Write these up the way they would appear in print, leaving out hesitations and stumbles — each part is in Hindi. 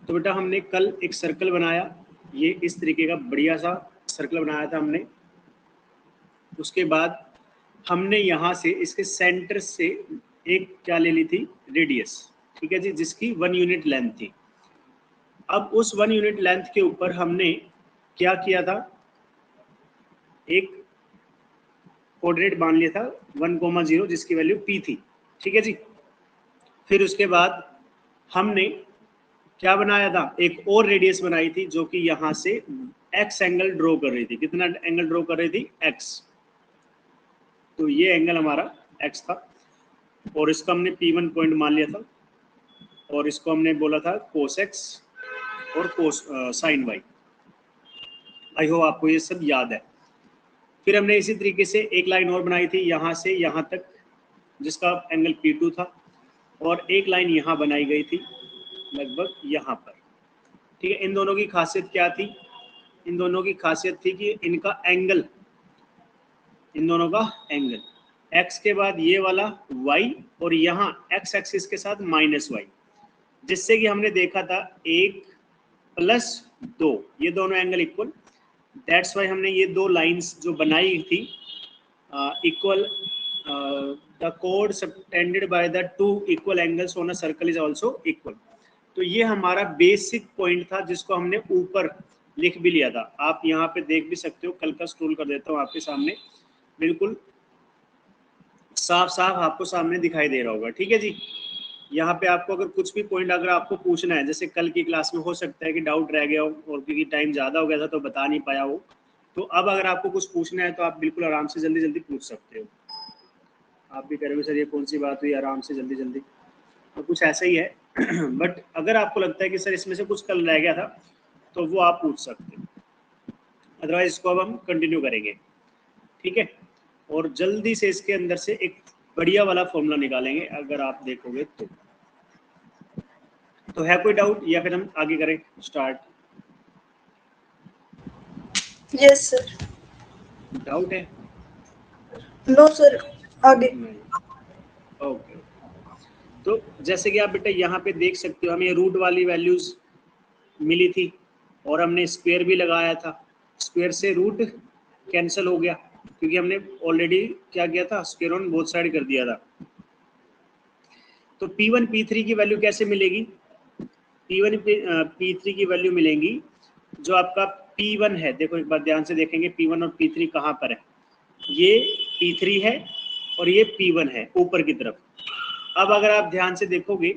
तो बेटा हमने कल एक सर्कल बनाया, ये इस तरीके का बढ़िया सा सर्कल बनाया था हमने। उसके बाद हमने यहाँ से इसके सेंटर से एक क्या ले ली थी, रेडियस, ठीक है जी, जिसकी 1 यूनिट लेंथ थी। अब उस 1 यूनिट लेंथ के ऊपर हमने क्या किया था, एक कोऑर्डिनेट मान लिया था 1,0 जिसकी वैल्यू p थी, ठीक है जी। फिर उसके बाद हमने क्या बनाया था, एक और रेडियस बनाई थी जो कि यहाँ से x एंगल ड्रॉ कर रही थी। कितना एंगल ड्रॉ कर रही थी, x। तो ये एंगल हमारा x था और इसका हमने p1 पॉइंट मान लिया था और इसको हमने बोला था cos x और cos sin y। I hope आपको ये सब याद है। फिर हमने इसी तरीके से एक लाइन और बनाई थी यहाँ से यहाँ तक, जिसका एंगल p2 था, और एक लाइन यहाँ बनाई गई थी लगभग यहाँ पर, ठीक है। इन दोनों की खासियत क्या थी, इन दोनों की खासियत थी कि इनका एंगल, इन दोनों का एंगल x के बाद ये वाला y और यहाँ x एक्सिस के साथ -y, जिससे कि हमने देखा था 1 + 2, ये दोनों एंगल इक्वल। दैट्स वाई हमने ये दो लाइंस जो बनाई थी equal, the code subtended by the 2 equal angles on a circle is also equal. तो ये हमारा बेसिक पॉइंट था जिसको हमने ऊपर लिख भी लिया था। आप यहाँ पे देख भी सकते हो, कल का स्क्रॉल कर देता हूँ आपके सामने, बिल्कुल साफ साफ आपको सामने दिखाई दे रहा होगा, ठीक है जी। यहाँ पे आपको अगर कुछ भी पॉइंट अगर आपको पूछना है, जैसे कल की क्लास में हो सकता है कि डाउट रह गया हो और क्योंकि टाइम ज़्यादा हो गया था तो बता नहीं पाया हो, तो अब अगर आपको कुछ पूछना है तो आप बिल्कुल आराम से जल्दी जल्दी पूछ सकते हो। आप भी करोगे सर ये कौन सी बात हुई, आराम से जल्दी जल्दी, तो कुछ ऐसा ही है। बट अगर आपको लगता है कि सर इसमें से कुछ कल रह गया था तो वो आप पूछ सकते हो, अदरवाइज इसको अब हम कंटिन्यू करेंगे, ठीक है। और जल्दी से इसके अंदर से एक बढ़िया वाला फॉर्मूला निकालेंगे अगर आप देखोगे तो है कोई डाउट या फिर हम आगे करें स्टार्ट? Yes sir. डाउट है? नो सर, आगे। ओके। तो जैसे कि आप बेटा यहाँ पे देख सकते हो, हमें रूट वाली वैल्यूज मिली थी और हमने स्क्वायर भी लगाया था। स्क्वायर से रूट कैंसिल हो गया क्योंकि हमने ऑलरेडी क्या किया था, स्क्वायर ऑन बोथ साइड कर दिया था। तो P1 P3 की वैल्यू कैसे मिलेगी, P1 P3 की वैल्यू मिलेंगी जो आपका P1 है। देखो एक बार ध्यान से देखेंगे P1 और P3 कहाँ पर है, ये P3 है और ये P1 है ऊपर की तरफ। अब अगर आप ध्यान से देखोगे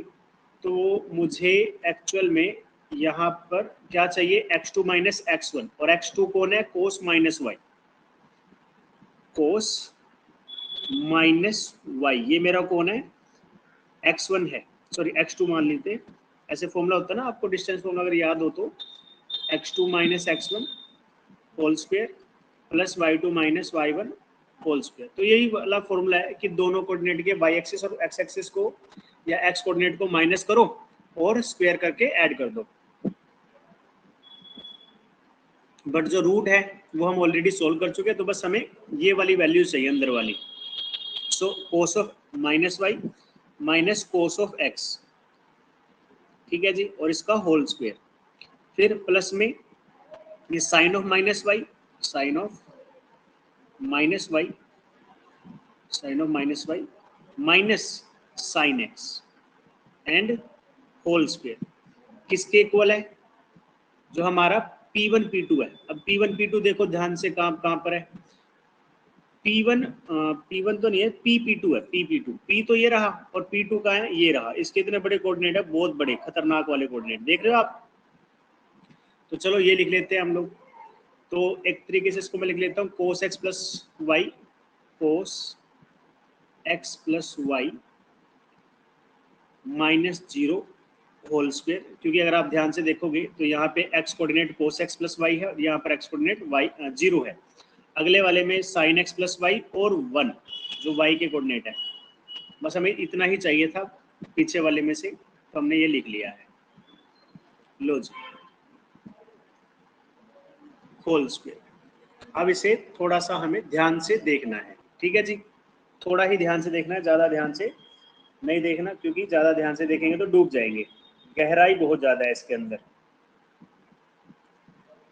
तो मुझे एक्चुअल में यहाँ पर क्या चाहिए, x2 - x1, और x2 कौन है, cos -y, cos -y, ये मेरा कौन है, x1 है, सॉरी x2 मान लेते हैं। ऐसे फॉर्मूला होता है ना, आपको डिस्टेंस फॉर्मूला अगर याद हो तो x2 - x1 whole square plus y2 - y1 whole square. तो यही वाला फॉर्मूला है कि दोनों कोऑर्डिनेट के y एक्सिस और x एक्सिस को या x कोऑर्डिनेट को माइनस करो और स्क्वायर करके ऐड कर दो। बट जो रूट है वो हम ऑलरेडी सोल्व कर चुके हैं, तो बस हमें ये वाली वैल्यू चाहिए अंदर वाली। सो cos of -y minus cos of x, ठीक है जी, और इसका होल स्क्वायर। फिर प्लस में ये sine of -y, sine of -y, sine of -y minus sine x and whole square. किसके इक्वल है, जो हमारा P1 P2 है। अब P1 P2 देखो ध्यान से कहाँ पर है, P1 तो नहीं है, P2 है, P2, P तो ये रहा और P2 का है ये रहा। इसके इतने बड़े कोऑर्डिनेट है, बहुत बड़े खतरनाक वाले कोऑर्डिनेट, देख रहे हो आप। तो चलो ये लिख लेते हैं हम लोग। तो एक तरीके से इसको मैं लिख लेता हूँ cos x plus y, cos x plus y -0 whole square. क्योंकि अगर आप ध्यान से देखोगे तो यहाँ पे x coordinate cos x plus y है और यहाँ पर x कोऑर्डिनेट y 0 है। अगले वाले में sin x प्लस वाई और 1 जो y के कोऑर्डिनेट है। बस हमें इतना ही चाहिए था पीछे वाले में से, तो हमने ये लिख लिया है, लो जी, होल स्क्वायर। अब इसे थोड़ा सा हमें ध्यान से देखना है, ठीक है जी, थोड़ा ही ध्यान से देखना है, ज़्यादा ध्यान से नहीं देखना, क्योंकि ज़्यादा ध्यान से देखेंगे तो डूब जाएंगे। गहराई बहुत ज्यादा है इसके अंदर,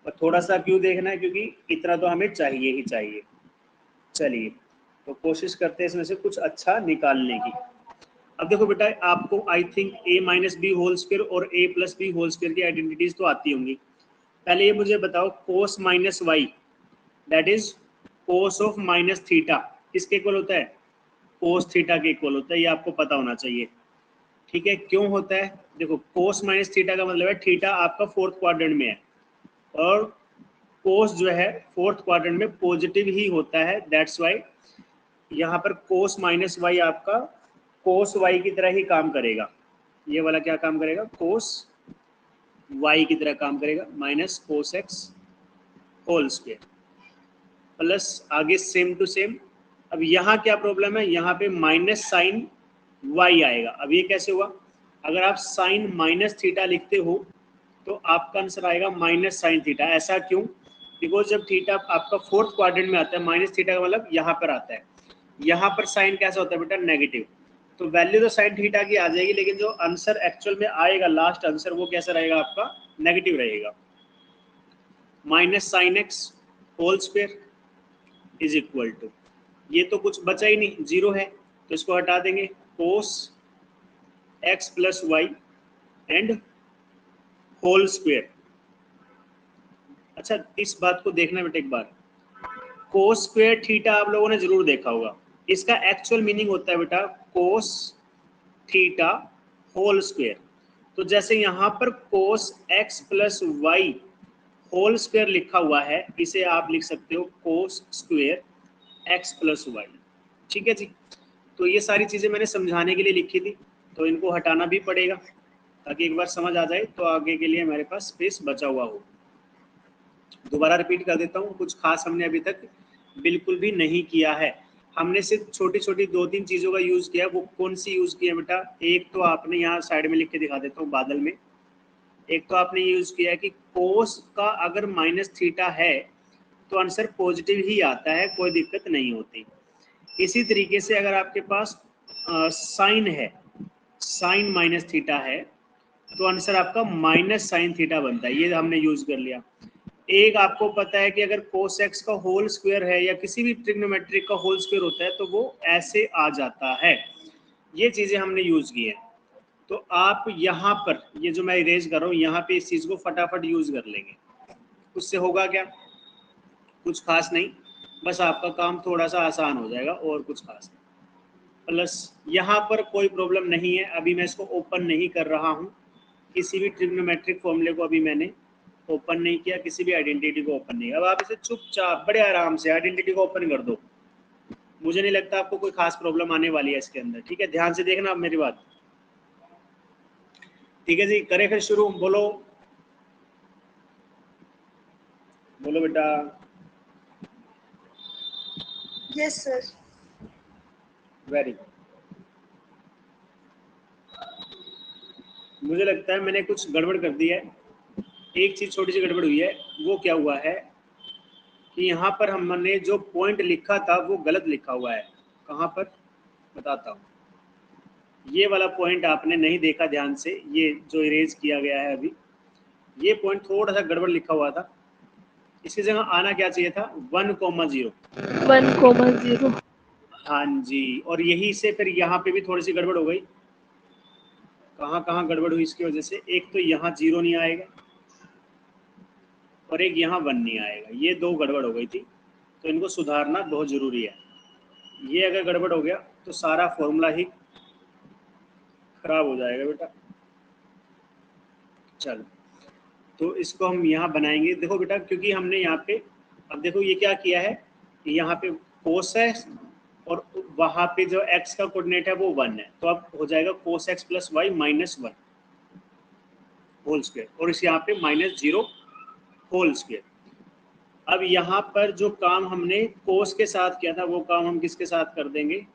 और थोड़ा सा क्यों देखना है, क्योंकि इतना तो हमें चाहिए ही चाहिए। चलिए तो कोशिश करते हैं इसमें से कुछ अच्छा निकालने की। अब देखो बेटा, आपको I think a minus B whole square और a plus B whole square की आइडेंटिटीज तो आती होंगी। पहले ये मुझे बताओ, cos minus y that is cos of minus theta किसके इक्वल होता है? कोस थीटा के इक्वल होता है, ये आपको पता होना चाहिए। ठीक है, क्यों होता है? देखो, कोस माइनस थीटा का मतलब है थीटा आपका फोर्थ क्वाड्रेंट में है, और कोस जो है फोर्थ क्वाड्रेंट में पॉजिटिव ही होता है। दैट्स वाई यहाँ पर कोस माइनस वाई आपका कोस वाई की तरह ही काम करेगा। ये वाला क्या काम करेगा? कोस वाई की तरह काम करेगा, minus cos x whole square plus आगे सेम टू सेम। अब यहाँ क्या प्रॉब्लम है? यहाँ पे माइनस साइन वाई आएगा। अब ये कैसे हुआ? अगर आप साइन माइनस थीटा लिखते हो तो आपका आंसर आएगा माइनस साइन थीटा। ऐसा क्यों? बिकॉज जब थीटा आपका फोर्थ क्वाड्रेंट में आता है, माइनस थीटा का मतलब यहाँ पर आता है। यहाँ पर साइन कैसा होता है बेटा? नेगेटिव। तो वैल्यू तो साइन थीटा की आ जाएगी, लेकिन जो आंसर एक्चुअल में आएगा, लास्ट आंसर, वो कैसा रहेगा? आपका नेगेटिव रहेगा। Minus sine x whole square is equal to, ये तो कुछ बचा ही नहीं, जीरो है, तो इसको हटा देंगे, cos x plus y and whole square. अच्छा, इस बात को देखना बेटा एक बार, कोस स्क्वायर थीटा आप लोगों ने जरूर देखा होगा। इसका एक्चुअल मीनिंग होता है बेटा कोस थीटा होल स्क्वायर। तो जैसे यहाँ पर cos x plus y whole square लिखा हुआ है, इसे आप लिख सकते हो cos square x plus y. ठीक है जी। तो ये सारी चीजें मैंने समझाने के लिए लिखी थी, तो इनको हटाना भी पड़ेगा ताकि एक बार समझ आ जाए, तो आगे के लिए मेरे पास स्पेस बचा हुआ हो। दोबारा रिपीट कर देता हूँ, कुछ खास हमने अभी तक बिल्कुल भी नहीं किया है। हमने सिर्फ छोटी छोटी 2-3 चीजों का यूज किया। वो कौन सी यूज किया बेटा? एक तो आपने यहाँ साइड में लिख के दिखा देता हूँ बादल में। एक तो आपने यूज किया है कि कोस का अगर माइनस थीटा है तो आंसर पॉजिटिव ही आता है, कोई दिक्कत नहीं होती। इसी तरीके से अगर आपके पास साइन है, साइन माइनस थीटा है, तो आंसर आपका माइनस साइन थीटा बनता है। ये हमने यूज कर लिया। एक आपको पता है कि अगर कोस एक्स का होल स्क्वायर है या किसी भी ट्रिग्नोमेट्रिक का होल स्क्वायर होता है तो वो ऐसे आ जाता है। ये चीजें हमने यूज की है। तो आप यहाँ पर, ये जो मैं इरेज कर रहा हूँ, यहाँ पे इस चीज को फटाफट यूज कर लेंगे। उससे होगा क्या? कुछ खास नहीं, बस आपका काम थोड़ा सा आसान हो जाएगा, और कुछ खास नहीं। प्लस यहाँ पर कोई प्रॉब्लम नहीं है, अभी मैं इसको ओपन नहीं कर रहा हूँ। किसी भी ट्रिग्नोमेट्रिक फॉर्मूले को अभी मैंने ओपन नहीं किया, किसी भी आइडेंटिटी को ओपन नहीं। अब आप इसे चुपचाप बड़े आराम से आइडेंटिटी को ओपन कर दो। मुझे नहीं लगता आपको कोई खास प्रॉब्लम आने वाली है इसके अंदर। ठीक है, ध्यान से देखना आप मेरी बात। ठीक है जी, करें फिर शुरू। बोलो बोलो बेटा। Yes sir. Very good. मुझे लगता है मैंने कुछ गड़बड़ कर दी है। एक चीज छोटी सी गड़बड़ हुई है। वो क्या हुआ है कि यहाँ पर हमने जो पॉइंट लिखा था वो गलत लिखा हुआ है। कहाँ पर? बताता हूँ। ये वाला पॉइंट आपने नहीं देखा ध्यान से, ये जो इरेज किया गया है अभी, ये पॉइंट थोड़ा सा गड़बड़ लिखा हुआ था। इसकी जगह आना क्या चाहिए था? 1,0। 1,0। हाँ जी, और यही से फिर यहाँ पे भी थोड़ी सी गड़बड़ हो गई। कहाँ कहाँ गड़बड़ हुई इसकी वजह से? एक तो यहाँ 0 नहीं आएगा और एक यहाँ 1 नहीं आएगा। ये दो गड़बड़ हो गई थी, तो इनको सुधारना बहुत ज़रूरी है। ये अगर गड़बड़ हो गया तो सारा फॉर्मूला ही खराब हो जाएगा बेटा। चलो, तो इसको हम यहाँ बनाएंगे। देखो बेटा, क्योंकि हमने यहाँ पे, अब देखो ये क्या किया है कि यहाँ पे कोस है और वहाँ पे जो x का कोऑर्डिनेट है वो 1 है, तो अब हो जाएगा cos x plus y minus 1 whole square, और इस यहाँ पे -0 होल स्क्वायर। अब यहाँ पर जो काम हमने कोस के साथ किया था वो काम हम किसके साथ कर देंगे?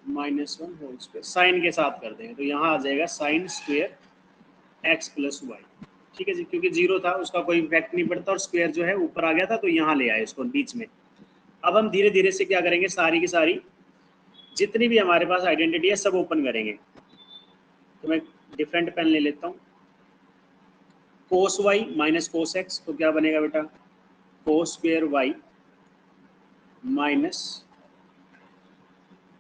-1 होल स्क्वायर साइन के साथ कर देंगे। तो यहाँ आ जाएगा sine square x plus y. ठीक है जी, क्योंकि 0 था उसका कोई इम्पैक्ट नहीं पड़ता, और स्क्वायर जो है ऊपर आ गया था तो यहाँ ले आए इसको बीच में। अब हम धीरे धीरे से क्या करेंगे, सारी की सारी जितनी भी हमारे पास आइडेंटिटी है सब ओपन करेंगे। तो मैं डिफरेंट पेन ले लेता हूँ। Cos y minus cos x, तो क्या बनेगा बेटा, कोस स्क्वेयर वाई माइनस,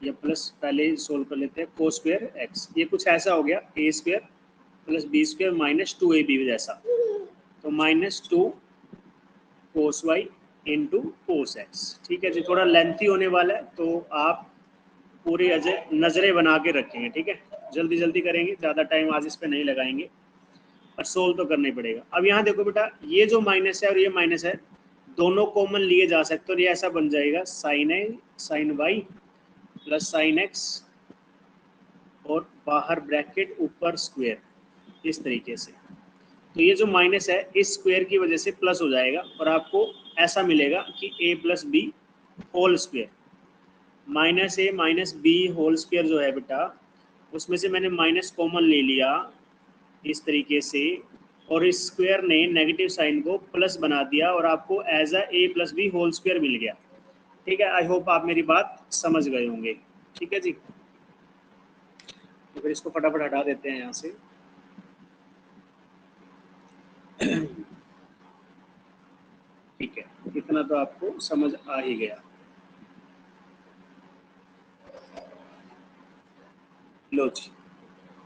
या प्लस, पहले सोल्व कर लेते हैं, कोस स्क्वेयर एक्स। ये कुछ ऐसा हो गया, A square plus B square minus 2ab जैसा, तो minus 2 cos Y into cos X. ठीक है जी, थोड़ा लेंथी होने वाला है, तो आप पूरी नजरें बना के रखेंगे। ठीक है, जल्दी जल्दी करेंगे, ज़्यादा टाइम आज इस पे नहीं लगाएंगे, और सोल्व तो करना ही पड़ेगा। अब यहाँ देखो बेटा, ये जो माइनस है और ये माइनस है, दोनों कॉमन लिए जा सकते, और ये ऐसा बन जाएगा sine A sine Y plus sine x, और बाहर ब्रैकेट ऊपर स्क्वेयर, इस तरीके से। तो ये जो माइनस है इस स्क्वायर की वजह से प्लस हो जाएगा, और आपको ऐसा मिलेगा कि a plus B whole square, minus a minus B whole square जो है बेटा, उसमें से मैंने माइनस कॉमन ले लिया इस तरीके से, और इस स्क्वायर ने नेगेटिव साइन को प्लस बना दिया, और आपको as A plus B whole square मिल गया। ठीक है, आई होप आप मेरी बात समझ गए होंगे। ठीक है जी, तो फिर इसको फटाफट हटा देते हैं यहाँ से। ठीक है, इतना तो आपको समझ आ ही गया। लो जी,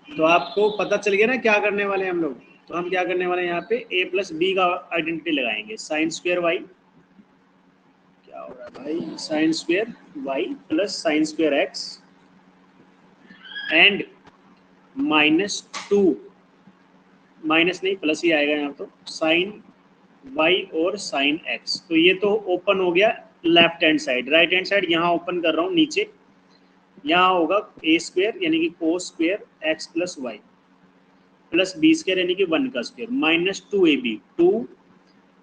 तो आपको पता चल गया ना क्या करने वाले हैं हम लोग। तो हम क्या करने वाले हैं, यहाँ पे a प्लस बी का आइडेंटिटी लगाएंगे, साइन स्क्वेयर वाई, क्या हो रहा है भाई, sine square y plus sine square x and minus 2, minus नहीं प्लस ही आएगा यहाँ, तो साइन वाई और साइन एक्स। तो ये तो ओपन हो गया left hand side, right hand side यहाँ ओपन कर रहा हूँ नीचे, यहाँ होगा ए स्क्वेयर यानी कि cos square x plus y plus B square यानी कि 1 का स्क्वेयर माइनस 2ab, 2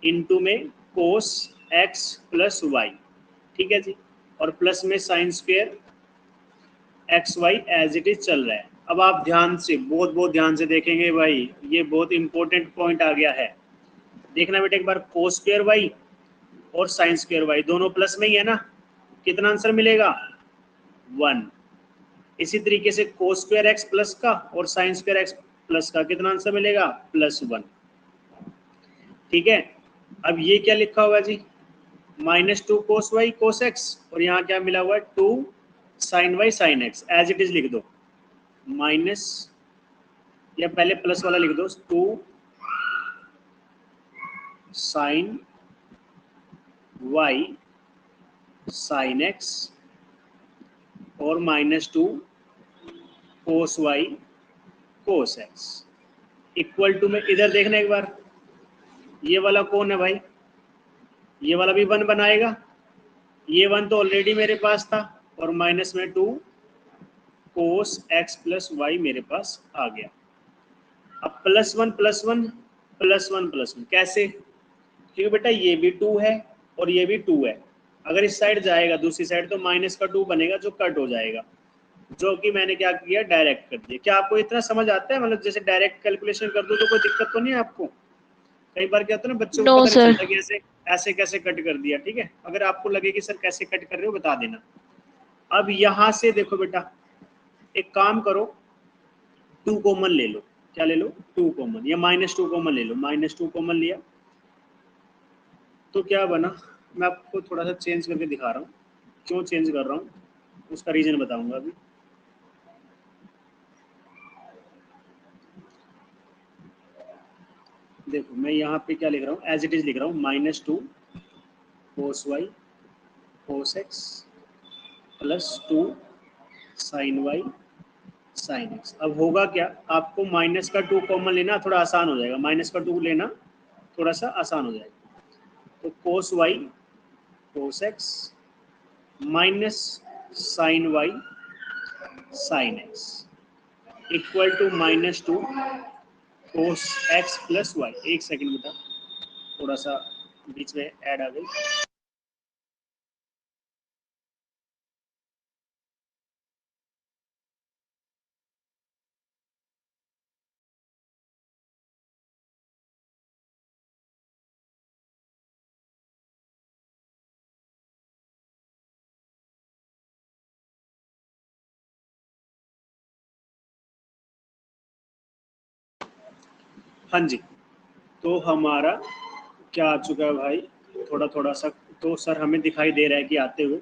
इंटू में कोस एक्स प्लस वाई। ठीक है जी, और प्लस में sine square x y as it is चल रहा है। अब आप ध्यान से, बहुत बहुत ध्यान से देखेंगे भाई, ये बहुत इंपॉर्टेंट पॉइंट आ गया है। देखना बेटा एक बार, कोस स्क्वेयर वाई और साइन स्क्वेयर वाई दोनों प्लस में ही है ना, कितना आंसर मिलेगा, 1। इसी तरीके से कोस स्क्वेयर एक्स प्लस का और साइन स्क्वेयर एक्स प्लस का कितना आंसर मिलेगा, +1। ठीक है, अब ये क्या लिखा हुआ है जी, -2 कोस वाई कोस एक्स, और यहाँ क्या मिला हुआ है, 2 sine Y sine x, as it is लिख दो, माइनस, या पहले प्लस वाला लिख दो, 2 साइन वाई साइन एक्स और -2 cos Y cos X equal to में, इधर देखना एक बार, ये वाला कौन है भाई, ये वाला भी 1 बनाएगा, ये 1 तो ऑलरेडी मेरे पास था, और माइनस में 2 कोस एक्स प्लस वाई मेरे पास आ गया। अब +1 +1 +1 +1 कैसे, क्योंकि बेटा ये भी 2 है और ये भी 2 है, अगर इस साइड जाएगा दूसरी साइड तो माइनस का 2 बनेगा जो कट हो जाएगा, जो कि मैंने क्या किया, डायरेक्ट कर दिया। क्या आपको इतना समझ आता है, मतलब जैसे डायरेक्ट कैलकुलेशन कर दो तो कोई दिक्कत तो नहीं है आपको। कई बार क्या होता है ना, बच्चों को नो पता नहीं सर। चलता कि ऐसे ऐसे कैसे कट कर दिया। ठीक है, अगर आपको लगे कि सर कैसे कट कर रहे हो बता देना। अब यहाँ से देखो बेटा, एक काम करो, 2 कॉमन ले लो, क्या ले लो, 2 कॉमन, या -2 कॉमन ले लो, -2 कॉमन लिया तो क्या बना, मैं आपको थोड़ा सा चेंज करके दिखा रहा हूँ, क्यों चेंज कर रहा हूँ उसका रीजन बताऊंगा अभी। देखो मैं यहाँ पे क्या लिख रहा हूँ, एज इट इज लिख रहा हूँ, -2 cos Y cos X +2 sine Y sine X. अब होगा क्या, आपको -2 कॉमन लेना थोड़ा आसान हो जाएगा, -2 लेना थोड़ा सा आसान हो जाएगा। तो cos Y cos x minus sine Y sine X equal to -2 cos x plus Y. एक सेकेंड बेटा, थोड़ा सा बीच में ऐड आ गई। हाँ जी, तो हमारा क्या आ चुका है भाई, थोड़ा थोड़ा सा तो सर हमें दिखाई दे रहा है कि आते हुए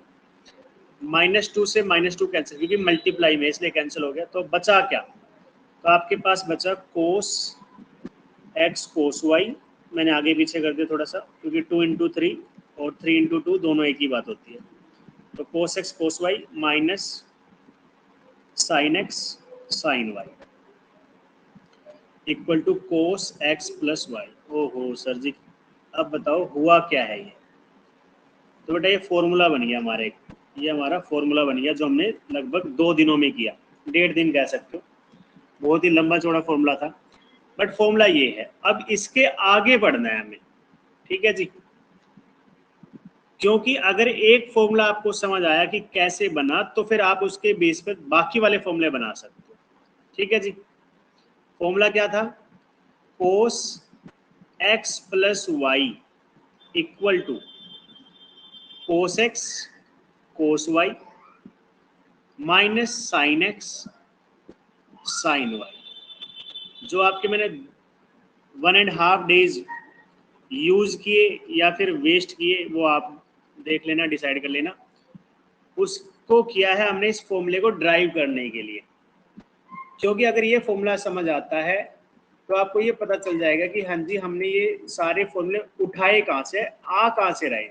-2 से -2 कैंसिल, क्योंकि मल्टीप्लाई में इसलिए कैंसिल हो गया। तो बचा क्या, तो आपके पास बचा कोस x कोस y, मैंने आगे पीछे कर दिया थोड़ा सा, क्योंकि 2 × 3 और 3 × 2 दोनों एक ही बात होती है। तो cos x cos y minus sine x sine y equal to cos x plus y. ओहो सर जी, अब बताओ हुआ क्या है ये। तो बेटा ये फॉर्मूला बन गया हमारे, ये हमारा फॉर्मूला बन गया जो हमने लगभग 2 दिनों में किया, 1.5 दिन कह सकते हो, बहुत ही लंबा चौड़ा फॉर्मूला था, बट फॉर्मूला ये है। अब इसके आगे बढ़ना है हमें, ठीक है जी, क्योंकि अगर एक फॉर्मूला आपको समझ आया कि कैसे बना, तो फिर आप उसके बेस पर बाकी वाले फॉर्मूले बना सकते हो। ठीक है जी, फॉर्मूला क्या था, cos x plus y equal to cos x cos y minus sine x sine y। जो आपके मैंने 1.5 डेज यूज किए या फिर वेस्ट किए, वो आप देख लेना, डिसाइड कर लेना। उसको किया है हमने इस फॉर्मूले को ड्राइव करने के लिए, क्योंकि अगर ये फॉर्मूला समझ आता है तो आपको ये पता चल जाएगा कि हाँ जी हमने ये सारे फॉर्मूले उठाए कहाँ से, आ कहाँ से रहे।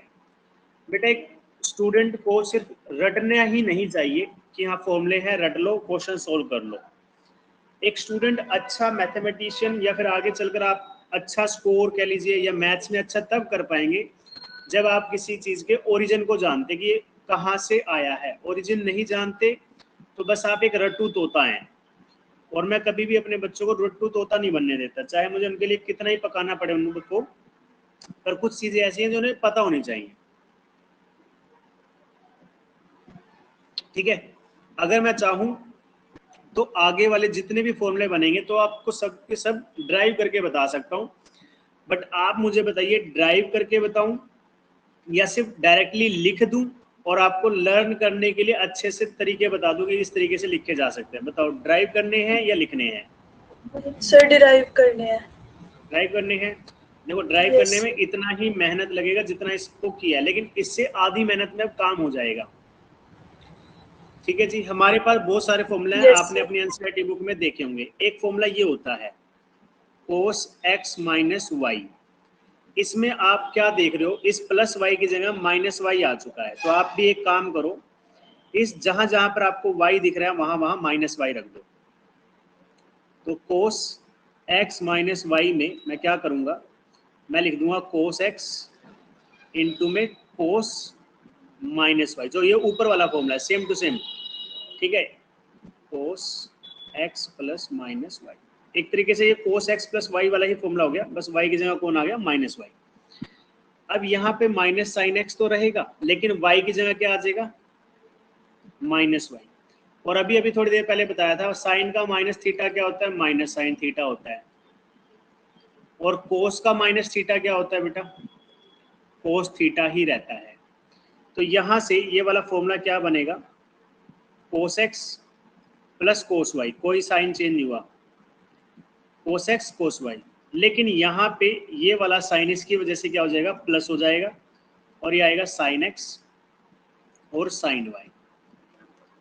बेटा एक स्टूडेंट को सिर्फ रटना ही नहीं चाहिए कि हाँ फॉर्मूले हैं रट लो, क्वेश्चन सोल्व कर लो। एक स्टूडेंट अच्छा मैथमेटिशियन या फिर आगे चलकर आप अच्छा स्कोर कह लीजिए या मैथ्स में अच्छा तब कर पाएंगे जब आप किसी चीज के ओरिजिन को जानते कि ये कहाँ से आया है। ओरिजिन नहीं जानते तो बस आप एक रट्टू तोता हैं, और मैं कभी भी अपने बच्चों को रट्टू तोता नहीं बनने देता, चाहे मुझे उनके लिए कितना ही पकाना पड़े उनको, पर कुछ चीजें ऐसी हैं जो उन्हें पता होनी चाहिए। ठीक है, अगर मैं चाहूं तो आगे वाले जितने भी फॉर्मूले बनेंगे तो आपको सब के सब ड्राइव करके बता सकता हूं, बट आप मुझे बताइए ड्राइव करके बताऊं या सिर्फ डायरेक्टली लिख दूं और आपको लर्न करने के लिए अच्छे से तरीके बता दूं कि इस तरीके से लिखे जा सकते हैं। बताओ ड्राइव करने हैं या लिखने हैं? सर ड्राइव करने हैं। ड्राइव करने हैं। देखो ड्राइव करने में इतना ही मेहनत लगेगा जितना इसको किया, लेकिन इससे आधी मेहनत में अब काम हो जाएगा। ठीक है जी, हमारे पास बहुत सारे फॉर्मूले हैं, आपने अपनी एनसीईआरटी बुक में देखे होंगे। एक फॉर्मूला ये होता है कोस x माइनस वाई। इसमें आप क्या देख रहे हो, इस प्लस वाई की जगह माइनस वाई आ चुका है, तो आप भी एक काम करो, इस जहां जहां पर आपको y दिख रहा है वहां वहां माइनस वाई रख दो। तो कोस x माइनस वाई में मैं क्या करूंगा, मैं लिख दूंगा कोस x इंटू में कोस माइनस वाई, जो ये ऊपर वाला फॉर्मूला है सेम टू सेम। ठीक है, cos x plus minus y, एक तरीके से ये कोस x प्लस वाई वाला ही फॉर्मूला हो गया, बस y की जगह कौन आ गया, माइनस वाई। अब यहाँ पे माइनस साइन x तो रहेगा, लेकिन y की जगह क्या आ जाएगा, माइनस वाई। और अभी अभी थोड़ी देर पहले बताया था साइन का माइनस थीटा क्या होता है, माइनस साइन थीटा होता है। और कोस का माइनस थीटा क्या होता है बेटा, कोस थीटा ही रहता है। तो यहाँ से ये वाला फॉर्मूला क्या बनेगा, कोस x प्लस कोस वाई, कोई साइन चेंज नहीं हुआ, कोस x कोस वाई, लेकिन यहाँ पे ये वाला साइन इसकी वजह से क्या हो जाएगा, प्लस हो जाएगा, और ये आएगा साइन x और साइन y।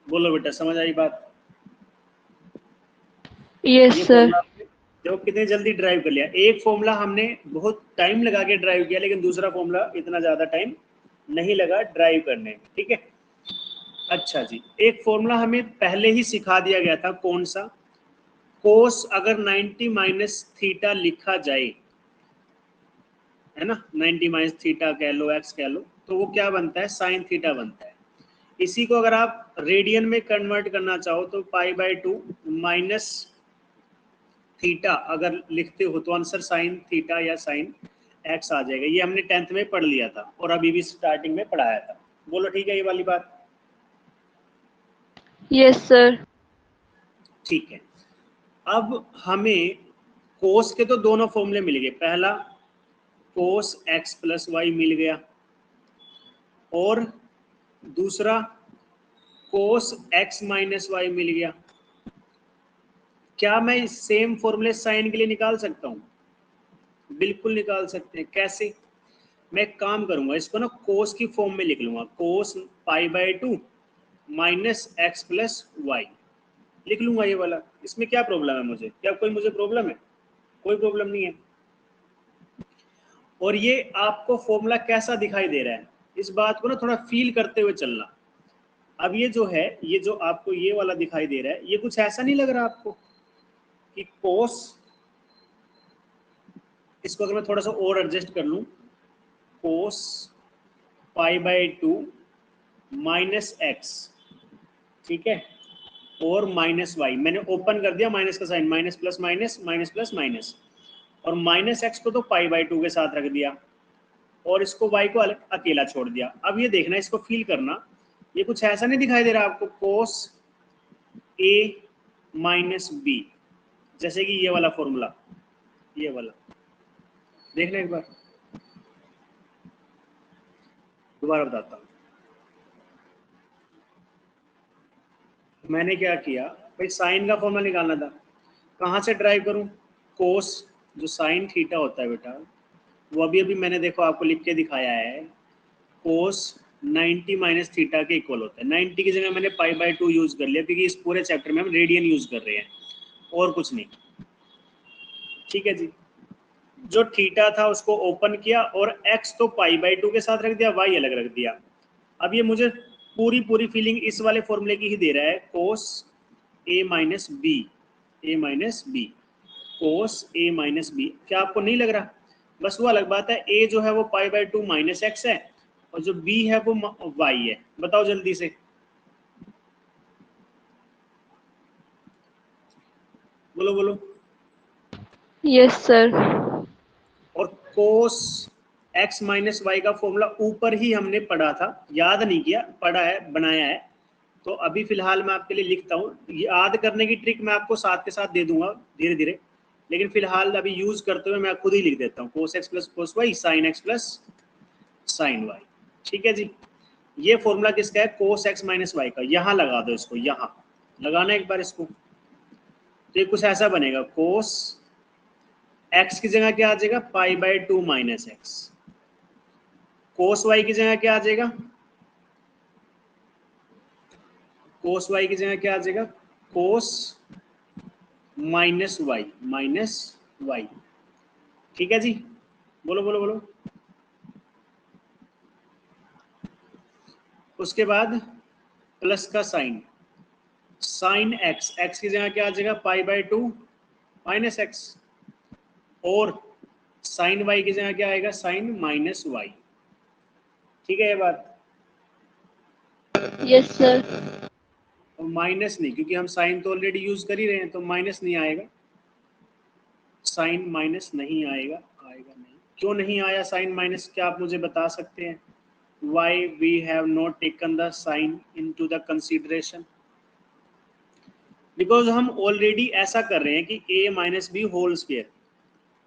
बोलो बेटा समझ आई बात? Yes sir. देखो कितने जल्दी ड्राइव कर लिया। एक फॉर्मूला हमने बहुत टाइम लगा के ड्राइव किया, लेकिन दूसरा फॉर्मूला इतना ज्यादा टाइम नहीं लगा ड्राइव करने में। ठीक है, अच्छा जी, एक फॉर्मूला हमें पहले ही सिखा दिया गया था, कौन सा, कोस अगर 90 माइनस थीटा लिखा जाए, है ना, 90 माइनस थीटा कह लो, एक्स कह लो, तो वो क्या बनता है, साइन थीटा बनता है। इसी को अगर आप रेडियन में कन्वर्ट करना चाहो तो π/2 माइनस थीटा अगर लिखते हो तो आंसर साइन थीटा या साइन एक्स आ जाएगा। ये हमने 10th में पढ़ लिया था और अभी भी स्टार्टिंग में पढ़ाया था। बोलो ठीक है ये वाली बात? Yes sir. ठीक है, अब हमें कोस के तो दोनों फॉर्मूले मिल गए, पहला कोस एक्स प्लस वाई मिल गया, और दूसरा कोस एक्स माइनस वाई मिल गया। क्या मैं सेम फॉर्मूले साइन के लिए निकाल सकता हूं? बिल्कुल निकाल सकते हैं। कैसे? मैं एक काम करूंगा, इसको ना कोस की फॉर्म में लिख लूंगा, कोस π/2 माइनस एक्स प्लस वाई लिख लूंगा ये वाला। इसमें क्या प्रॉब्लम है मुझे? क्या कोई मुझे प्रॉब्लम है? कोई प्रॉब्लम नहीं है। और ये आपको फॉर्मूला कैसा दिखाई दे रहा है, इस बात को ना थोड़ा फील करते हुए चलना। अब ये जो है, ये जो आपको ये वाला दिखाई दे रहा है, ये कुछ ऐसा नहीं लग रहा आपको कि कोस, इसको अगर मैं थोड़ा सा और एडजस्ट कर लूं, कोस π/2 माइनस एक्स, ठीक है, और माइनस वाई, मैंने ओपन कर दिया माइनस का sign, minus plus minus, minus plus minus, और माइनस एक्स को तो π/2 के साथ रख दिया और इसको y को अलग अकेला छोड़ दिया। अब ये देखना, इसको फील करना, ये कुछ ऐसा नहीं दिखाई दे रहा आपको, कोस a माइनस बी, जैसे कि ये वाला फॉर्मूला, ये वाला देखना एक बार, दोबारा बताता हूँ। मैंने क्या किया भाई, साइन का फॉर्मूला निकालना था, कहाँ से ड्राइव करूँ? कोस, जो साइन थीटा होता है बेटा, वो अभी अभी मैंने देखो आपको लिख के दिखाया है, कोस 90 माइनस थीटा के इक्वल होता है। 90 की जगह मैंने π/2 यूज कर लिया, क्योंकि इस पूरे चैप्टर में हम रेडियन यूज कर रहे हैं और कुछ नहीं, ठीक है जी। जो थीटा था उसको ओपन किया और x तो π/2 के साथ रख दिया, y अलग रख दिया। अब ये मुझे पूरी पूरी फीलिंग इस वाले फॉर्मूले की ही दे रहा है, cos a minus b, a minus b, cos a minus b. क्या आपको नहीं लग रहा? बस वो अलग बात है, a जो है वो π/2 माइनस एक्स है और जो b है वो y है। बताओ जल्दी से, बोलो बोलो। Yes sir. और कोस x माइनस वाई का फॉर्मूला ऊपर ही हमने पढ़ा था, याद नहीं किया, पढ़ा है, बनाया है। तो अभी फिलहाल मैं आपके लिए लिखता हूँ, याद करने की ट्रिक मैं आपको साथ के साथ दे दूंगा धीरे धीरे, लेकिन फिलहाल अभी यूज करते हुए मैं खुद ही लिख देता हूँ, cos x plus cos Y sine x plus sine y. ठीक है जी, ये फॉर्मूला किसका है? कोस एक्स माइनस वाई का। यहाँ लगा दो इसको, यहाँ लगाना एक बार इसको, तो ये कुछ ऐसा बनेगा, कोस एक्स की जगह क्या आ जाएगा? π/2 माइनस एक्स। कोस वाई की जगह क्या आ जाएगा? कोस वाई की जगह क्या आ जाएगा? Cos minus y, minus y. ठीक है जी, बोलो बोलो बोलो। उसके बाद प्लस का साइन, साइन एक्स, एक्स की जगह क्या आ जाएगा? π/2 माइनस एक्स, और साइन वाई की जगह क्या आएगा? Sine minus y. ठीक है ये बात? Yes sir. और माइनस नहीं, क्योंकि हम साइन तो ऑलरेडी यूज कर ही रहे हैं, तो माइनस नहीं आएगा, साइन माइनस नहीं आएगा, आएगा नहीं। क्यों नहीं आया साइन माइनस? क्या आप मुझे बता सकते हैं? Why we have not taken the sign into the consideration? Because हम ऑलरेडी ऐसा कर रहे हैं कि a minus B whole square,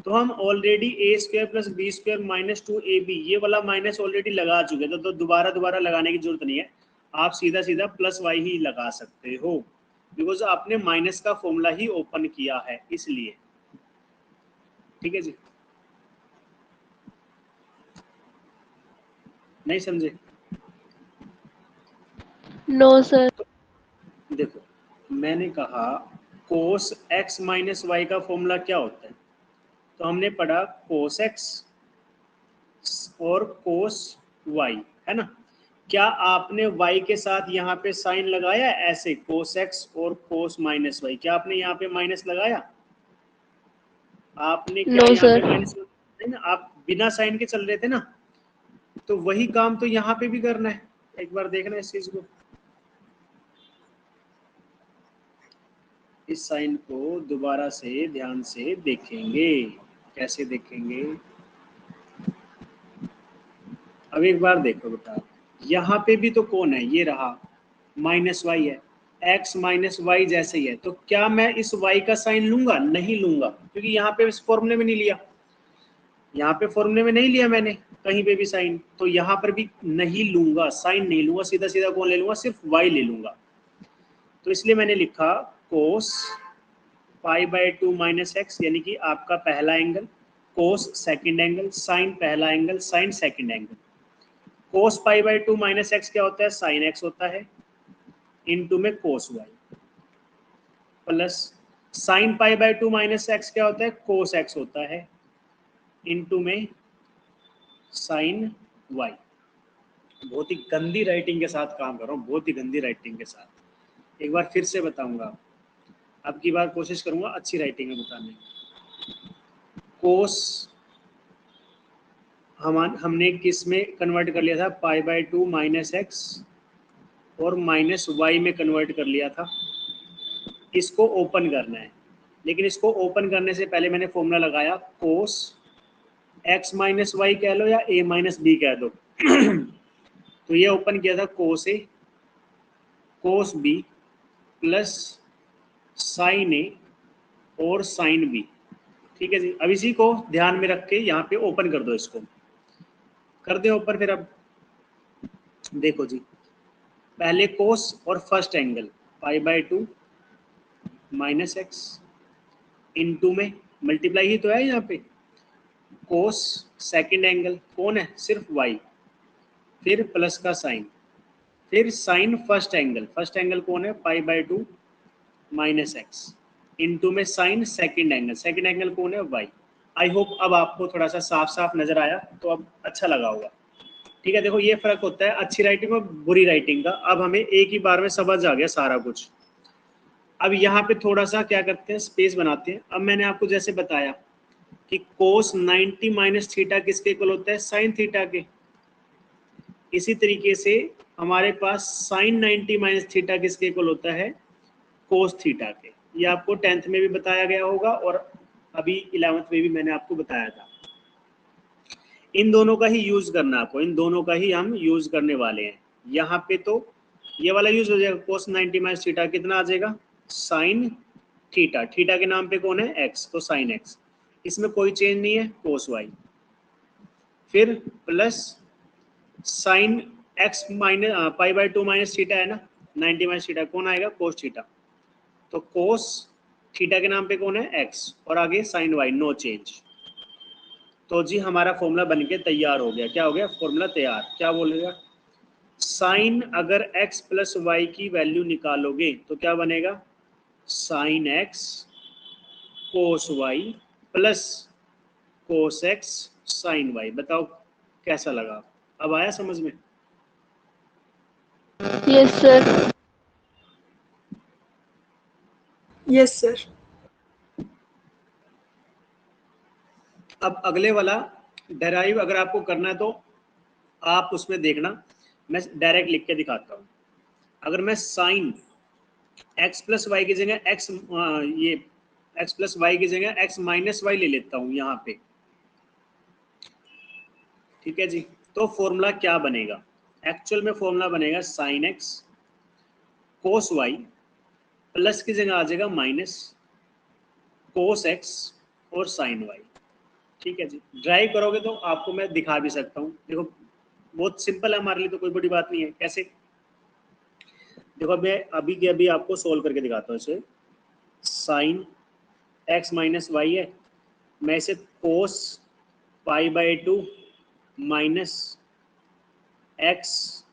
तो हम already A square plus B square minus 2ab ये वाला माइनस ऑलरेडी लगा चुके थे, तो दोबारा दोबारा लगाने की जरूरत नहीं है, आप सीधा सीधा प्लस वाई ही लगा सकते हो, बिकॉज आपने माइनस का फॉर्मूला ही ओपन किया है इसलिए। ठीक है जी, नहीं समझे? No sir. देखो, मैंने कहा कोस एक्स माइनस वाई का फॉर्मूला क्या होता है, तो हमने पढ़ा कोस एक्स और कोस वाई, है ना? क्या आपने y के साथ यहाँ पे साइन लगाया ऐसे, कोस एक्स और कोस माइनस वाई? क्या आपने यहाँ पे माइनस लगाया? आपने क्या नो यहाँ पे सर। माइनस ना, आप बिना साइन के चल रहे थे ना, तो वही काम तो यहाँ पे भी करना है। एक बार देखना इस चीज को, इस साइन को दोबारा से ध्यान से देखेंगे। कैसे देखेंगे? अब एक बार देखो बेटा, यहाँ पे भी तो कौन है? ये रहा माइनस वाई है, x माइनस वाई जैसे ही है, तो क्या मैं इस y का साइन लूंगा? नहीं लूंगा, क्योंकि यहाँ पे इस फॉर्मूले में नहीं लिया, यहाँ पे फॉर्मूले में नहीं लिया मैंने कहीं पे भी साइन, तो यहाँ पर भी नहीं लूंगा, साइन नहीं लूंगा, सीधा सीधा कौन ले लूंगा? सिर्फ y ले लूंगा। तो इसलिए मैंने लिखा कोस π/2 माइनस एक्स, यानी कि आपका पहला angle, cos second angle, sine पहला angle, sine second angle. Cos pi by 2 minus X क्या होता है, साइन एक्स होता है, इनटू में cos Y, plus sine pi by 2 minus X क्या होता है, कोस एक्स होता है, इनटू में साइन वाई। बहुत ही गंदी राइटिंग के साथ काम कर रहा हूँ, बहुत ही गंदी राइटिंग के साथ। एक बार फिर से बताऊंगा, अब की बार कोशिश करूंगा अच्छी राइटिंग में बताने की। कोस हमने किस में कन्वर्ट कर लिया था, पाई बाई 2 माइनस एक्स और माइनस वाई में कन्वर्ट कर लिया था। इसको ओपन करना है, लेकिन इसको ओपन करने से पहले मैंने फॉर्मूला लगाया, कोस एक्स माइनस वाई कह लो या ए माइनस बी कह दो। तो ये ओपन किया था कोस ए कोस बी प्लस साइन ए और साइन बी। ठीक है जी, अब इसी को ध्यान में रख के यहाँ पे ओपन कर दो, इसको कर दे ओपन। फिर अब देखो जी, पहले कोस और first angle pi by 2 minus x, into में मल्टीप्लाई ही तो है यहाँ पे, कोस सेकंड एंगल कौन है, सिर्फ वाई, फिर प्लस का साइन, फिर साइन फर्स्ट एंगल कौन है, पाई बाई 2 माइनस एक्स, इनटू में साइन सेकंड एंगल कौन है, वाई। आई होप अब आपको थोड़ा सा साफ साफ नजर आया, तो अब अच्छा लगा होगा। ठीक है, देखो ये फर्क होता है अच्छी राइटिंग और बुरी राइटिंग का। अब हमें एक ही बार में समझ आ गया सारा कुछ। अब यहाँ पे थोड़ा सा क्या करते हैं, स्पेस बनाते हैं। अब मैंने आपको जैसे बताया कि कोस 90 माइनस थीटा किसके इक्वल होता है, साइन थीटा के। इसी तरीके से हमारे पास साइन 90 माइनस थीटा किसके इक्वल होता है, कोस थीटा के। ये आपको 10th में भी बताया गया होगा और अभी 11th में भी मैंने आपको बताया था। इन दोनों का ही यूज करना आपको, इन दोनों का ही हम यूज करने वाले हैं। यहाँ पे तो ये वाला यूज हो जाएगा, कोस 90 माइनस थीटा कितना आ जाएगा, साइन थीटा, थीटा के नाम पे कौन है, एक्स, तो साइन एक्स, इसमें कोई चेंज नहीं है, कोस वाई, फिर plus sine x minus pi by 2 minus theta है ना, 90 माइनस थीटा कौन आएगा, कोस थीटा, तो कोस थीटा के नाम पे कौन है, एक्स, और आगे साइन वाई, नो चेंज। तो जी हमारा फॉर्मूला बनके तैयार हो गया। क्या हो गया, फॉर्मूला तैयार। क्या बोलेगा, साइन अगर x प्लस वाई की वैल्यू निकालोगे तो क्या बनेगा, sine X cos Y plus cos X sine Y. बताओ कैसा लगा, अब आया समझ में। Yes, sir. Yes sir. अब अगले वाला डेराइव अगर आपको करना है तो आप उसमें देखना, मैं डायरेक्ट लिख के दिखाता हूँ। अगर मैं साइन एक्स प्लस वाई की जगह एक्स, ये एक्स प्लस वाई की जगह एक्स माइनस वाई ले लेता हूँ यहाँ पे, ठीक है जी, तो फॉर्मूला क्या बनेगा, एक्चुअल में फॉर्मूला बनेगा sine X cos Y, plus की जगह आ जाएगा माइनस कोस एक्स और साइन वाई। ठीक है जी, ड्राइव करोगे तो आपको मैं दिखा भी सकता हूँ। देखो बहुत सिंपल है हमारे लिए, तो कोई बड़ी बात नहीं है। कैसे, देखो मैं अभी के अभी आपको सोल्व करके दिखाता हूँ इसे। साइन एक्स माइनस वाई है, मैं इसे cos pi by 2 minus X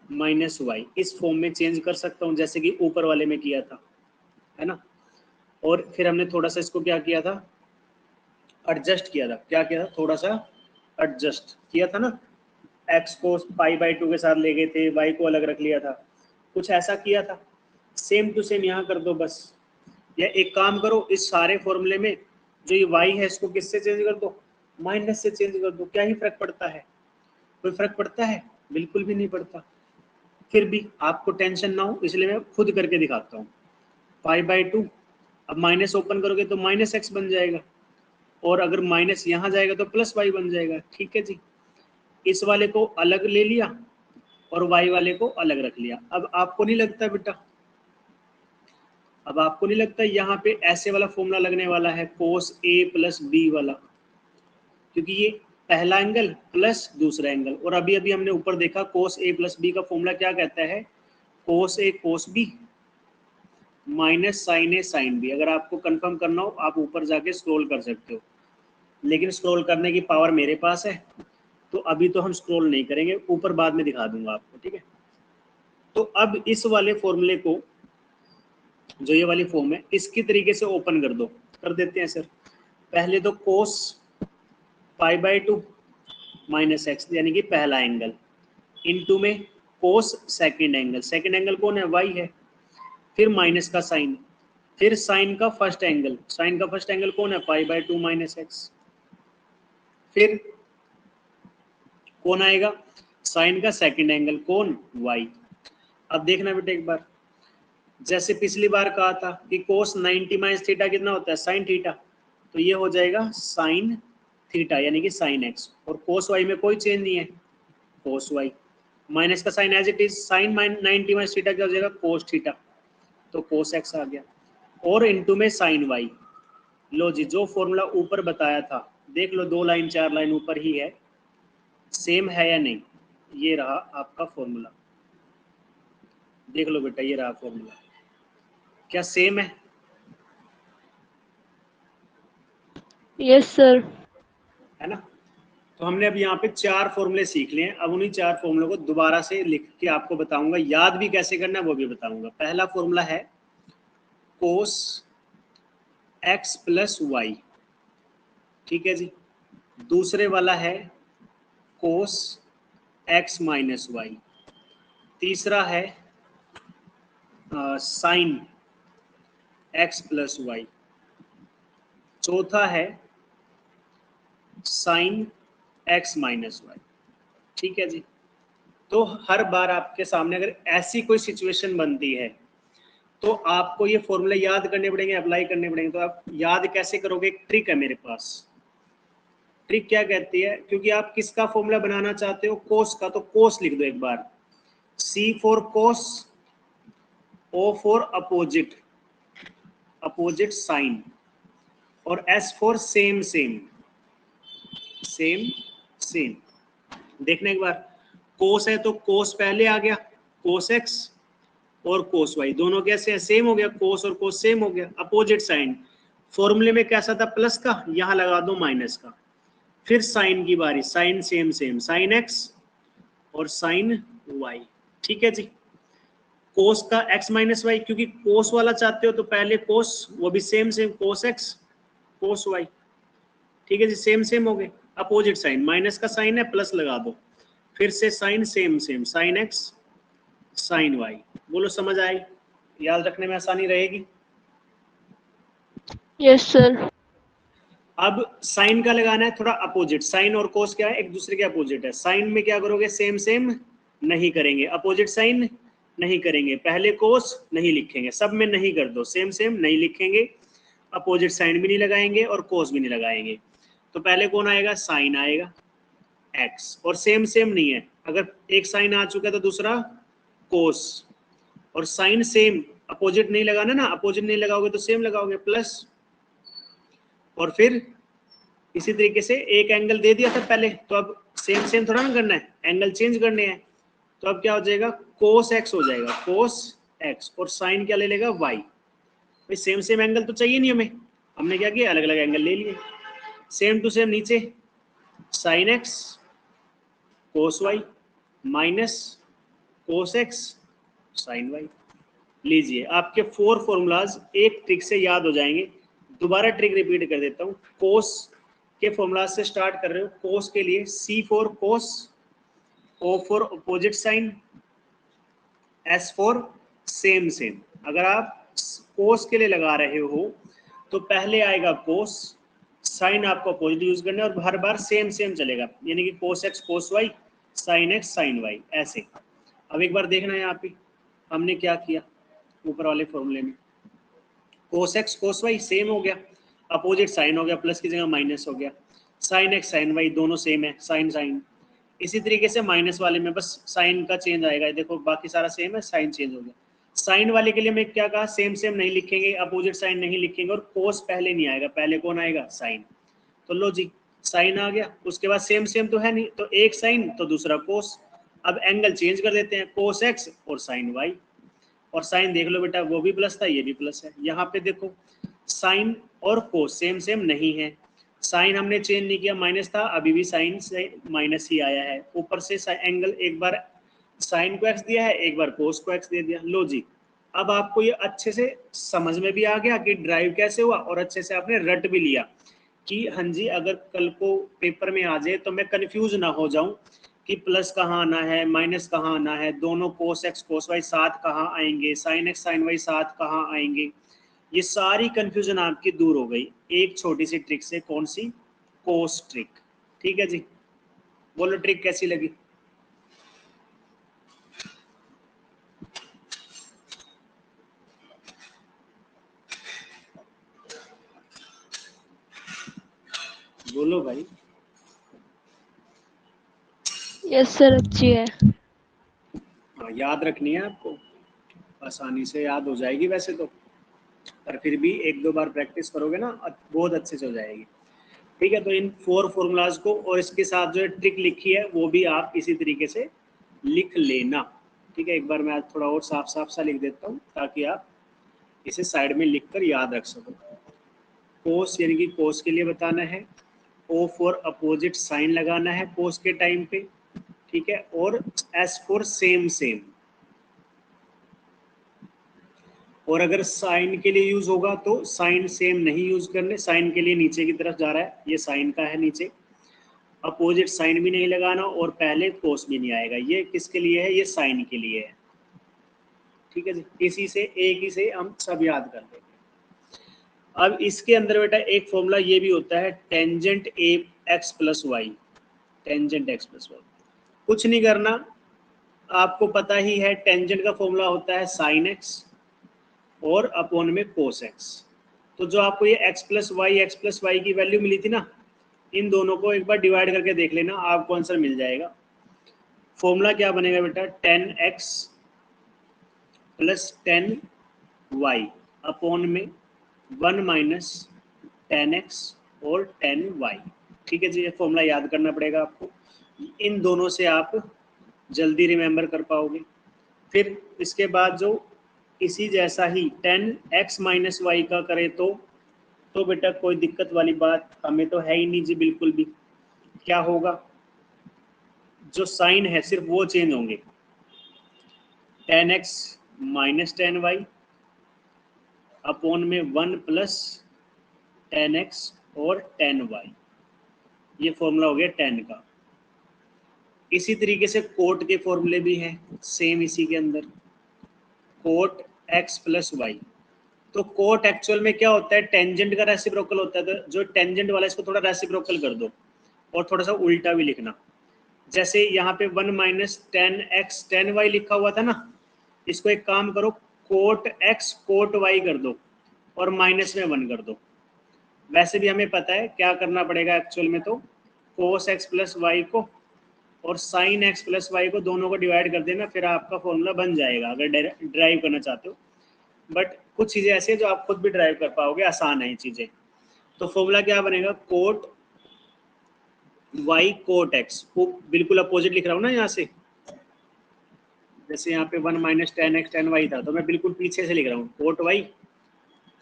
minus Y इस फॉर्म में चेंज कर सकता हूँ, जैसे कि ऊपर वाले में किया था, है ना। और फिर हमने थोड़ा सा इसको क्या किया था, एडजस्ट किया था। क्या किया था, थोड़ा सा एडजस्ट किया था ना, एक्स को पाई बाई 2 के साथ ले गए थे, वाई को अलग रख लिया था, कुछ ऐसा किया था। सेम टू सेम यहाँ कर दो बस। या एक काम करो, इस सारे फॉर्मूले में जो ये y है इसको किससे चेंज कर दो, माइनस से चेंज कर दो। क्या ही फर्क पड़ता है, कोई फर्क पड़ता है, बिल्कुल भी नहीं पड़ता। फिर भी आपको टेंशन ना हो इसलिए मैं खुद करके दिखाता हूँ। पाई बाई 2, अब माइनस ओपन करोगे तो माइनस एक्स बन जाएगा, और अगर माइनस यहाँ जाएगा तो प्लस वाई बन जाएगा। ठीक है जी, इस वाले को अलग ले लिया और y वाले को अलग रख लिया। अब आपको नहीं लगता बेटा, अब आपको नहीं लगता यहाँ पे ऐसे वाला फॉर्मूला लगने वाला है, कोस a प्लस बी वाला, क्योंकि ये पहला एंगल प्लस दूसरा एंगल। और अभी अभी हमने ऊपर देखा कोस a प्लस बी का फॉर्मूला क्या कहता है, cos a cos b minus sine a sine b। अगर आपको कंफर्म करना हो आप ऊपर जाके स्क्रॉल कर सकते हो। लेकिन स्क्रॉल करने की पावर मेरे पास है, तो अभी तो हम स्क्रॉल नहीं करेंगे, ऊपर बाद में दिखा दूंगा आपको, ठीक है। तो अब इस वाले फॉर्मूले को, जो ये वाली फॉर्म है, इसकी तरीके से ओपन कर दो। कर देते हैं सर। पहले तो कोस π/2 माइनस एक्स, यानी कि पहला एंगल, इनटू में कोस सेकंड एंगल, सेकंड एंगल कौन है, वाई है, फिर माइनस का साइन, फिर साइन का फर्स्ट एंगल, साइन का फर्स्ट एंगल कौन है, π/2 माइनस एक्स, फिर कौन आएगा, साइन का सेकंड एंगल कौन, वाई। अब देखना बेटा एक बार, जैसे पिछली बार कहा था कि कोस 90 माइनस थीटा कितना होता है, साइन थीटा, तो ये हो जाएगा साइन थीटा यानी कि साइन एक्स, और कोस वाई में कोई चेंज नहीं है, कोस वाई, माइनस का sign as it is, sine 90 minus theta क्या हो जाएगा, कोस थीटा, तो कोस एक्स आ गया, और इनटू में साइन वाई। लो जी, जो फॉर्मूला ऊपर बताया था, देख लो 2 लाइन 4 लाइन ऊपर ही है, सेम है या नहीं, ये रहा आपका फॉर्मूला, देख लो बेटा, ये रहा फॉर्मूला, क्या सेम है, यस सर। है ना। तो हमने अब यहाँ पे 4 फॉर्मूले सीख लिए हैं, अब उन्हीं 4 फॉर्मूलों को दोबारा से लिख के आपको बताऊंगा, याद भी कैसे करना है वो भी बताऊंगा। पहला फॉर्मूला है कोस एक्स प्लस वाई, ठीक है जी। दूसरे वाला है कोस एक्स माइनस वाई। तीसरा है साइन एक्स प्लस वाई। चौथा है साइन एक्स माइनस वाई, ठीक है जी। तो हर बार आपके सामने अगर ऐसी कोई सिचुएशन बनती है तो आपको ये फॉर्मूले याद करने पड़ेंगे, अप्लाई करने पड़ेंगे। तो आप याद कैसे करोगे, एक ट्रिक है मेरे पास। ट्रिक क्या कहती है, क्योंकि आप किसका फॉर्मूला बनाना चाहते हो, कोस का, तो कोस लिख दो एक बार, C for cos, O for opposite, opposite sign, और S for same same, same same. देखना एक बार, कोस है तो कोस पहले आ गया, कोस एक्स, और कोस वाई दोनों कैसे हैं, सेम हो गया, कोस और कोस सेम हो गया। अपोजिट साइन, फॉर्मूले में कैसा था, प्लस का, यहां लगा दो माइनस का। फिर साइन की बारी, sine same same, sine x और साइन वाई, ठीक है जी। कोस का एक्स माइनस वाई, क्योंकि कोस वाला चाहते हो तो पहले कोस, वो भी same same, cos x cos y, ठीक है जी, सेम सेम हो गए। अपोजिट साइन, माइनस का साइन है, प्लस लगा दो, फिर से sine same same, sine x sine y. बोलो समझ आई, याद रखने में आसानी रहेगी। Yes sir. अब साइन का लगाना है थोड़ा अपोजिट, साइन और कोस क्या है, एक दूसरे के अपोजिट है। साइन में क्या करोगे, सेम सेम नहीं करेंगे, अपोजिट साइन नहीं करेंगे, पहले कोस नहीं लिखेंगे, सब में नहीं कर दो, सेम सेम नहीं लिखेंगे, अपोजिट साइन भी नहीं लगाएंगे और कोस भी नहीं लगाएंगे। तो पहले कौन आएगा, साइन आएगा एक्स, और सेम सेम नहीं है, अगर एक साइन आ चुका है तो दूसरा कोस, और साइन सेम, अपोजिट नहीं लगाना ना, अपोजिट नहीं लगाओगे तो सेम लगाओगे, प्लस, और फिर इसी तरीके से एक एंगल दे दिया था पहले, तो अब सेम सेम थोड़ा ना करना है, एंगल चेंज करने हैं। तो अब क्या हो जाएगा, कोस एक्स हो जाएगा, कोस एक्स, और साइन क्या ले लेगा, वाई। भाई सेम सेम एंगल तो चाहिए नहीं हमें, हमने क्या किया, अलग अलग एंगल ले लिए। सेम टू सेम नीचे, sine X cos Y minus cos X sine Y. लीजिए आपके 4 फॉर्मूलाज एक ट्रिक से याद हो जाएंगे। दोबारा ट्रिक रिपीट कर देता हूँ। कोस के फॉर्मूला से स्टार्ट कर रहे हो। कोस के लिए C for cos, O for opposite sign, S for same same. अगर आप कोस के लिए लगा रहे हो तो पहले आएगा कोस, साइन आपको अपोजिट यूज करना है, और हर बार सेम सेम चलेगा, यानी कि cos x cos Y, sine x sine Y, ऐसे। अब एक बार देखना है यहाँ पे हमने क्या किया ऊपर वाले फॉर्मूले में, cos x cos Y same हो गया, अपोजिट साइन हो गया, प्लस की जगह माइनस हो गया, साइन एक्स साइन वाई दोनों सेम है, साइन साइन। इसी तरीके से माइनस वाले में बस साइन का चेंज आएगा, देखो बाकी सारा सेम है, साइन चेंज हो गया। साइन वाले के लिए मैं क्या कहा, सेम सेम नहीं लिखेंगे, अपोजिट साइन नहीं लिखेंगे, और कोस पहले नहीं आएगा, पहले कौन आएगा, साइन। तो लो जी, साइन आ गया, उसके बाद सेम सेम तो है नहीं, तो एक साइन तो दूसरा कोस। अब एंगल चेंज कर देते हैं, कोस एक्स और साइन वाई, और साइन देख लो बेटा वो भी प्लस था, ये भी प्लस है। यहाँ पे देखो साइन और कोस सेम सेम नहीं है, साइन हमने चेंज नहीं किया, माइनस था, अभी भी साइन से माइनस ही आया है। ऊपर से एंगल एक बार साइन को एक्स दिया है, एक बार कोस को एक्स दे दिया। लो जी, अब आपको ये अच्छे से समझ में भी आ गया कि ड्राइव कैसे हुआ, और अच्छे से आपने रट भी लिया कि हाँ जी अगर कल को पेपर में आ जाए तो मैं कंफ्यूज ना हो जाऊं कि प्लस कहाँ आना है, माइनस कहाँ आना है, दोनों कोस एक्स कोस वाई साथ कहाँ आएंगे, साइन एक्स साइन वाई साथ कहाँ आएंगे। ये सारी कंफ्यूजन आपकी दूर हो गई एक छोटी सी ट्रिक से। कौन सी? कोस ट्रिक। ठीक है जी, बोलो ट्रिक कैसी लगी? बोलो भाई। यस सर, अच्छी है। याद रखनी है आपको, आसानी से याद हो जाएगी वैसे तो, पर फिर भी एक दो बार प्रैक्टिस करोगे ना बहुत अच्छे से हो जाएगी। ठीक है, तो इन 4 फॉर्मूलाज को और इसके साथ जो ट्रिक लिखी है वो भी आप इसी तरीके से लिख लेना। ठीक है, एक बार मैं थोड़ा और साफ साफ सा लिख देता हूँ ताकि आप इसे साइड में लिख कर याद रख सको। कोस यानी कि कोस के लिए बताना है, ओ फॉर अपोजिट साइन लगाना है कोस के टाइम पे। ठीक है, और एस फॉर सेम सेम। और अगर साइन के लिए यूज होगा तो साइन सेम नहीं यूज करने, साइन के लिए नीचे की तरफ जा रहा है, ये साइन का है नीचे, अपोजिट साइन भी नहीं लगाना और पहले कोस भी नहीं आएगा। ये किसके लिए है? ये साइन के लिए है। ठीक है जी, इसी से एक ही से हम सब याद कर लेंगे। अब इसके अंदर बेटा एक फॉर्मूला ये भी होता है tangent a x plus y. Tangent x plus y कुछ नहीं करना, आपको पता ही है टेंजेंट का फॉर्मूला होता है साइन एक्स और अपॉन में कोस एक्स। तो जो आपको ये एक्स प्लस वाई की वैल्यू मिली थी ना, इन दोनों को एक बार डिवाइड करके देख लेना, आपको आंसर मिल जाएगा। फॉर्मूला क्या बनेगा बेटा? 10x प्लस 10y अपॉन में 1 माइनस 10x और 10y। ठीक है जी, ये फॉर्मूला याद करना पड़ेगा आपको, इन दोनों से आप जल्दी रिमेंबर कर पाओगे। फिर इसके बाद जो इसी जैसा ही 10x माइनस वाई का करें तो बेटा कोई दिक्कत वाली बात हमें तो है ही नहीं जी बिल्कुल भी। क्या होगा? जो साइन है सिर्फ वो चेंज होंगे, 10x माइनस 10y अपॉन में 1 प्लस 10x और 10y। ये फॉर्मूला हो गया 10 का। इसी तरीके से कोट के फॉर्मूले भी हैं सेम इसी के अंदर, कोट x प्लस वाई। तो कोट एक्चुअल में क्या होता है? टेंजेंट का रेसिप्रोकल होता है। तो जो टेंजेंट वाला इसको थोड़ा रेसिप्रोकल कर दो और थोड़ा सा उल्टा भी लिखना। जैसे यहाँ पे 1 माइनस 10x 10y लिखा हुआ था ना, इसको एक काम करो, कोट x कोट y कर दो और माइनस में 1 कर दो। वैसे भी हमें पता है क्या करना पड़ेगा एक्चुअल में, तो कोस x प्लस वाई को और साइन x प्लस वाई को दोनों को डिवाइड कर देना, फिर आपका फॉर्मूला बन जाएगा अगर ड्राइव करना चाहते हो। बट कुछ चीज़ें ऐसी है जो आप खुद भी ड्राइव कर पाओगे, आसान है ये चीज़ें। तो फॉर्मूला क्या बनेगा? कोट y कोट x को बिल्कुल अपोजिट लिख रहा हूँ ना यहाँ से, जैसे यहाँ पे 1 माइनस 10x 10y था तो मैं बिल्कुल पीछे से लिख रहा हूँ cot y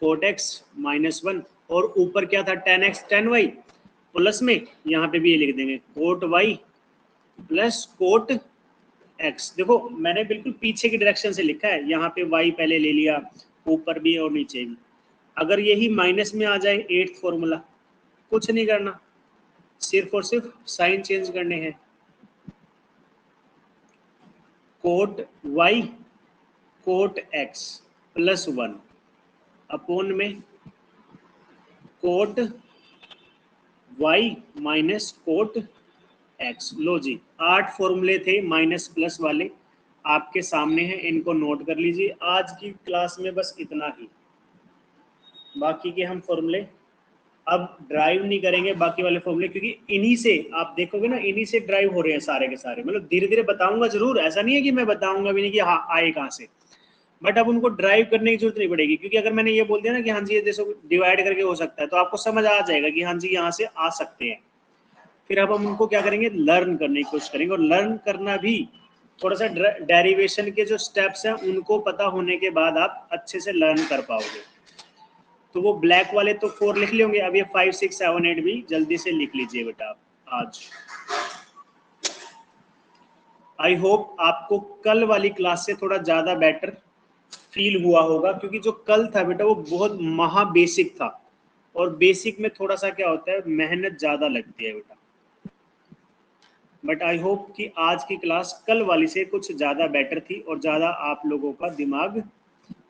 cot x minus 1, और ऊपर क्या था? 10x 10y प्लस में यहाँ पे भी ये लिख देंगे cot y plus cot x। देखो मैंने बिल्कुल पीछे की डायरेक्शन से लिखा है, यहाँ पे y पहले ले लिया, ऊपर भी और नीचे भी। अगर यही माइनस में आ जाए 8th फॉर्मूला, कुछ नहीं करना, सिर्फ और सिर्फ साइन चेंज करने हैं। Cot y cot x plus 1 upon में cot y minus cot x। लो जी, 8 फॉर्मूले थे माइनस प्लस वाले, आपके सामने हैं, इनको नोट कर लीजिए। आज की क्लास में बस इतना ही, बाकी के हम फॉर्मूले अब ड्राइव नहीं करेंगे, बाकी वाले फॉर्मूले, क्योंकि इन्हीं से आप देखोगे ना, इन्हीं से ड्राइव हो रहे हैं सारे के सारे। मतलब धीरे धीरे बताऊंगा जरूर, ऐसा नहीं है कि मैं बताऊंगा भी नहीं कि हाँ आए कहाँ से, बट अब उनको ड्राइव करने की जरूरत नहीं पड़ेगी, क्योंकि अगर मैंने ये बोल दिया ना कि हाँ जी ये जैसे डिवाइड करके हो सकता है, तो आपको समझ आ जाएगा कि हाँ जी यहाँ से आ सकते हैं। फिर अब हम उनको क्या करेंगे? लर्न करने की कोशिश करेंगे। और लर्न करना भी थोड़ा सा डेरिवेशन के जो स्टेप्स हैं उनको पता होने के बाद आप अच्छे से लर्न कर पाओगे। तो वो ब्लैक वाले तो 4 लिख लेंगे। अब ये 5, 6, 7, 8 भी जल्दी से लिख लीजिए बेटा आप आज। आई होप आपको कल वाली क्लास से थोड़ा ज़्यादा बेटर फील हुआ होगा, क्योंकि जो कल था बेटा वो बहुत महा बेसिक था, और बेसिक में थोड़ा सा क्या होता है, मेहनत ज़्यादा लगती है बेटा। बट आई होप कि आज की क्लास कल वाली से कुछ ज़्यादा बेटर थी और ज़्यादा आप लोगों का दिमाग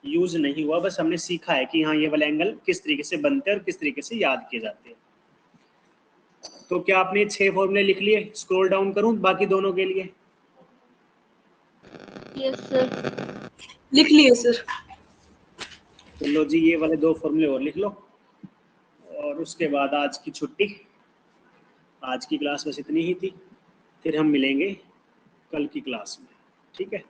यूज नहीं हुआ। बस हमने सीखा है कि हाँ ये वाले एंगल किस तरीके से बनते हैं और किस तरीके से याद किए जाते हैं। तो क्या आपने 6 फॉर्मूले लिख लिए? स्क्रॉल डाउन करूं बाकी दोनों के लिए? Yes sir. लिख लिए सर। तो लो जी, ये वाले 2 फॉर्मूले और लिख लो, और उसके बाद आज की छुट्टी। आज की क्लास बस इतनी ही थी, फिर हम मिलेंगे कल की क्लास में, ठीक है।